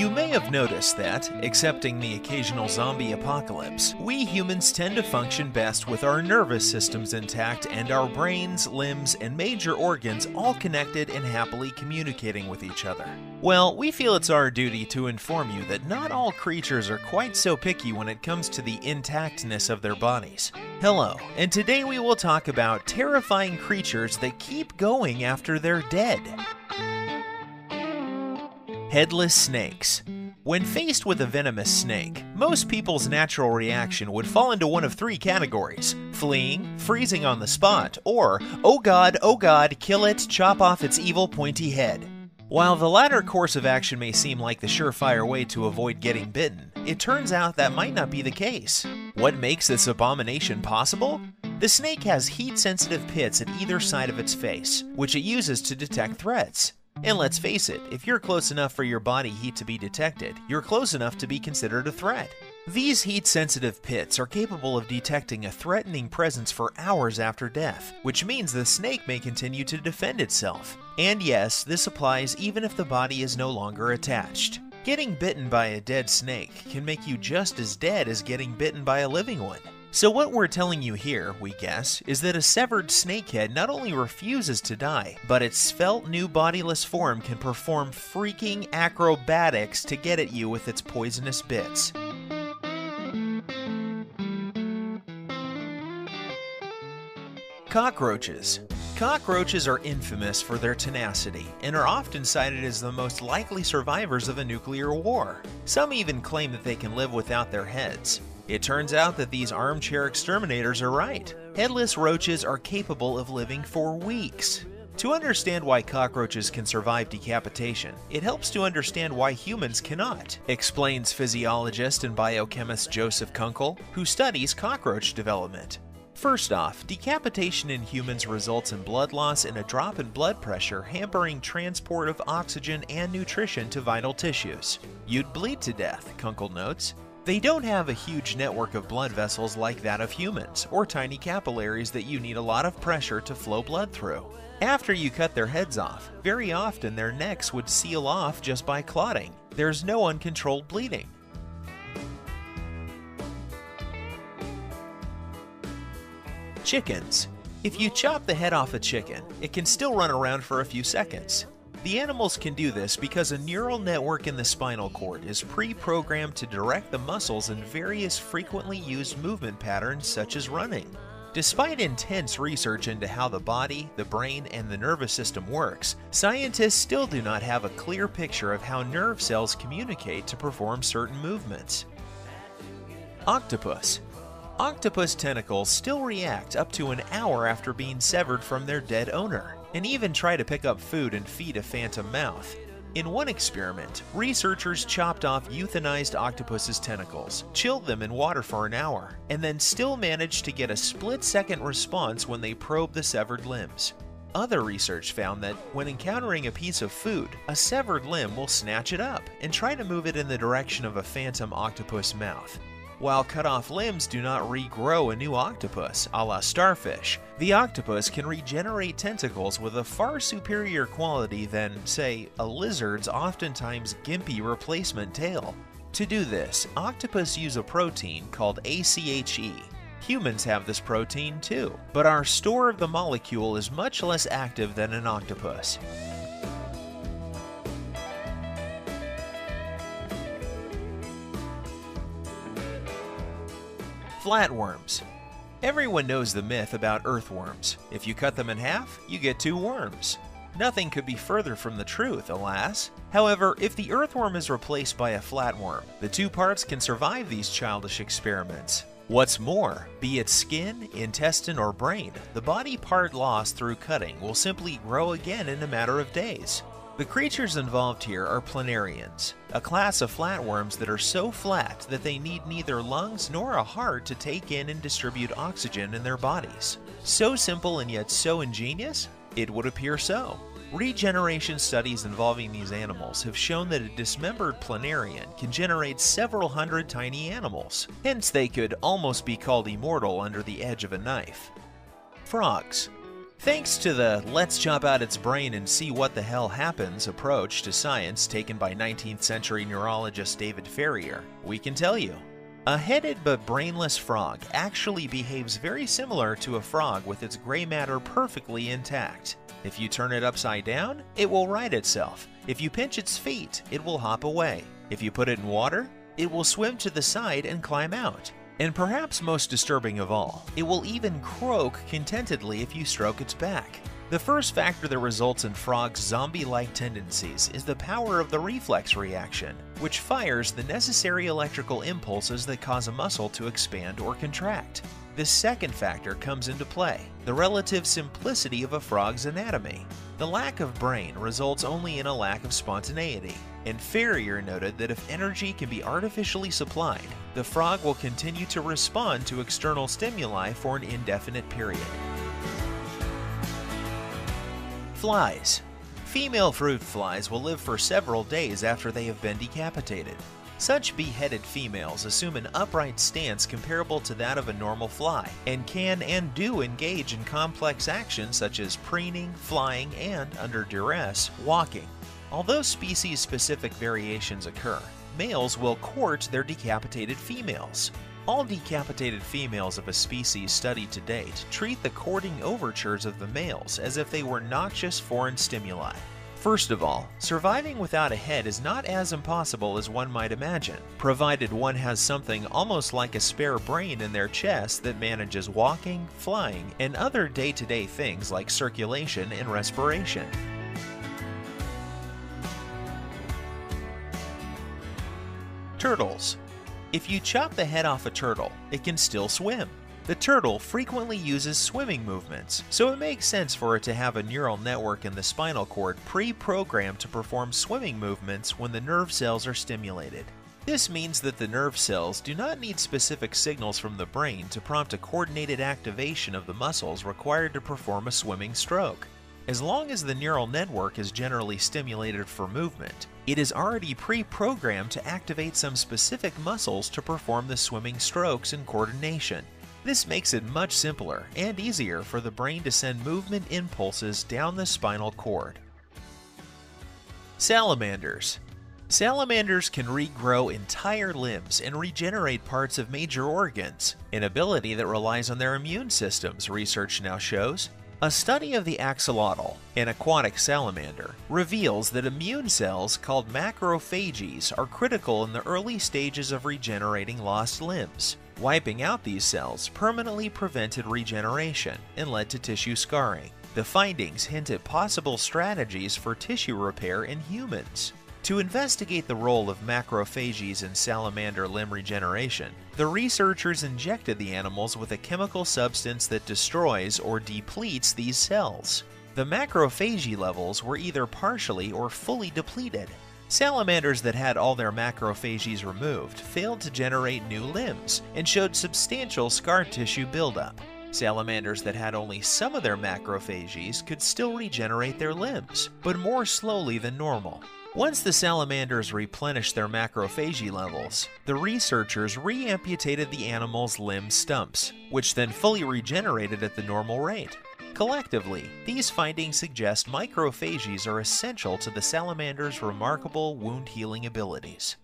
You may have noticed that, excepting the occasional zombie apocalypse, we humans tend to function best with our nervous systems intact and our brains, limbs, and major organs all connected and happily communicating with each other. Well, we feel it's our duty to inform you that not all creatures are quite so picky when it comes to the intactness of their bodies. Hello, and today we will talk about terrifying creatures that keep going after they're dead. Headless snakes. When faced with a venomous snake, most people's natural reaction would fall into one of three categories: fleeing, freezing on the spot, or, oh god, kill it, chop off its evil pointy head. While the latter course of action may seem like the surefire way to avoid getting bitten, it turns out that might not be the case. What makes this abomination possible? The snake has heat-sensitive pits at either side of its face, which it uses to detect threats. And let's face it, if you're close enough for your body heat to be detected, you're close enough to be considered a threat. These heat-sensitive pits are capable of detecting a threatening presence for hours after death, which means the snake may continue to defend itself. And yes, this applies even if the body is no longer attached. Getting bitten by a dead snake can make you just as dead as getting bitten by a living one. So what we're telling you here, we guess, is that a severed snakehead not only refuses to die, but its svelte new bodiless form can perform freaking acrobatics to get at you with its poisonous bits. Cockroaches. Cockroaches are infamous for their tenacity and are often cited as the most likely survivors of a nuclear war. Some even claim that they can live without their heads. It turns out that these armchair exterminators are right. Headless roaches are capable of living for weeks. To understand why cockroaches can survive decapitation, it helps to understand why humans cannot, explains physiologist and biochemist Joseph Kunkel, who studies cockroach development. First off, decapitation in humans results in blood loss and a drop in blood pressure, hampering transport of oxygen and nutrition to vital tissues. You'd bleed to death, Kunkel notes. They don't have a huge network of blood vessels like that of humans, or tiny capillaries that you need a lot of pressure to flow blood through. After you cut their heads off, very often their necks would seal off just by clotting. There's no uncontrolled bleeding. Chickens. If you chop the head off a chicken, it can still run around for a few seconds. The animals can do this because a neural network in the spinal cord is pre-programmed to direct the muscles in various frequently used movement patterns such as running. Despite intense research into how the body, the brain, and the nervous system works, scientists still do not have a clear picture of how nerve cells communicate to perform certain movements. Octopus. Octopus tentacles still react up to an hour after being severed from their dead owner, and even try to pick up food and feed a phantom mouth. In one experiment, researchers chopped off euthanized octopus's tentacles, chilled them in water for an hour, and then still managed to get a split-second response when they probed the severed limbs. Other research found that when encountering a piece of food, a severed limb will snatch it up and try to move it in the direction of a phantom octopus mouth. While cut-off limbs do not regrow a new octopus, a la starfish, the octopus can regenerate tentacles with a far superior quality than, say, a lizard's oftentimes gimpy replacement tail. To do this, octopus use a protein called ACHE. Humans have this protein too, but our store of the molecule is much less active than an octopus. Flatworms. Everyone knows the myth about earthworms. If you cut them in half, you get two worms. Nothing could be further from the truth, alas. However, if the earthworm is replaced by a flatworm, the two parts can survive these childish experiments. What's more, be it skin, intestine, or brain, the body part lost through cutting will simply grow again in a matter of days. The creatures involved here are planarians, a class of flatworms that are so flat that they need neither lungs nor a heart to take in and distribute oxygen in their bodies. So simple and yet so ingenious? It would appear so. Regeneration studies involving these animals have shown that a dismembered planarian can generate several hundred tiny animals. Hence they could almost be called immortal under the edge of a knife. Frogs. Thanks to the "let's chop out its brain and see what the hell happens" approach to science taken by 19th century neurologist David Farrier, we can tell you. A headed but brainless frog actually behaves very similar to a frog with its gray matter perfectly intact. If you turn it upside down, it will right itself. If you pinch its feet, it will hop away. If you put it in water, it will swim to the side and climb out. And perhaps most disturbing of all, it will even croak contentedly if you stroke its back. The first factor that results in frogs' zombie-like tendencies is the power of the reflex reaction, which fires the necessary electrical impulses that cause a muscle to expand or contract. The second factor comes into play, the relative simplicity of a frog's anatomy. The lack of brain results only in a lack of spontaneity, and Farrier noted that if energy can be artificially supplied, the frog will continue to respond to external stimuli for an indefinite period. Flies. Female fruit flies will live for several days after they have been decapitated. Such beheaded females assume an upright stance comparable to that of a normal fly, and can and do engage in complex actions such as preening, flying, and, under duress, walking. Although species-specific variations occur, males will court their decapitated females. All decapitated females of a species studied to date treat the courting overtures of the males as if they were noxious foreign stimuli. First of all, surviving without a head is not as impossible as one might imagine, provided one has something almost like a spare brain in their chest that manages walking, flying, and other day-to-day things like circulation and respiration. Turtles. If you chop the head off a turtle, it can still swim. The turtle frequently uses swimming movements, so it makes sense for it to have a neural network in the spinal cord pre-programmed to perform swimming movements when the nerve cells are stimulated. This means that the nerve cells do not need specific signals from the brain to prompt a coordinated activation of the muscles required to perform a swimming stroke. As long as the neural network is generally stimulated for movement, it is already pre-programmed to activate some specific muscles to perform the swimming strokes and coordination. This makes it much simpler and easier for the brain to send movement impulses down the spinal cord. Salamanders. Salamanders can regrow entire limbs and regenerate parts of major organs, an ability that relies on their immune systems, research now shows. A study of the axolotl, an aquatic salamander, reveals that immune cells called macrophages are critical in the early stages of regenerating lost limbs. Wiping out these cells permanently prevented regeneration and led to tissue scarring. The findings hint at possible strategies for tissue repair in humans. To investigate the role of macrophages in salamander limb regeneration, the researchers injected the animals with a chemical substance that destroys or depletes these cells. The macrophagy levels were either partially or fully depleted. Salamanders that had all their macrophages removed failed to generate new limbs and showed substantial scar tissue buildup. Salamanders that had only some of their macrophages could still regenerate their limbs, but more slowly than normal. Once the salamanders replenished their macrophagy levels, the researchers re-amputated the animal's limb stumps, which then fully regenerated at the normal rate. Collectively, these findings suggest macrophages are essential to the salamander's remarkable wound-healing abilities.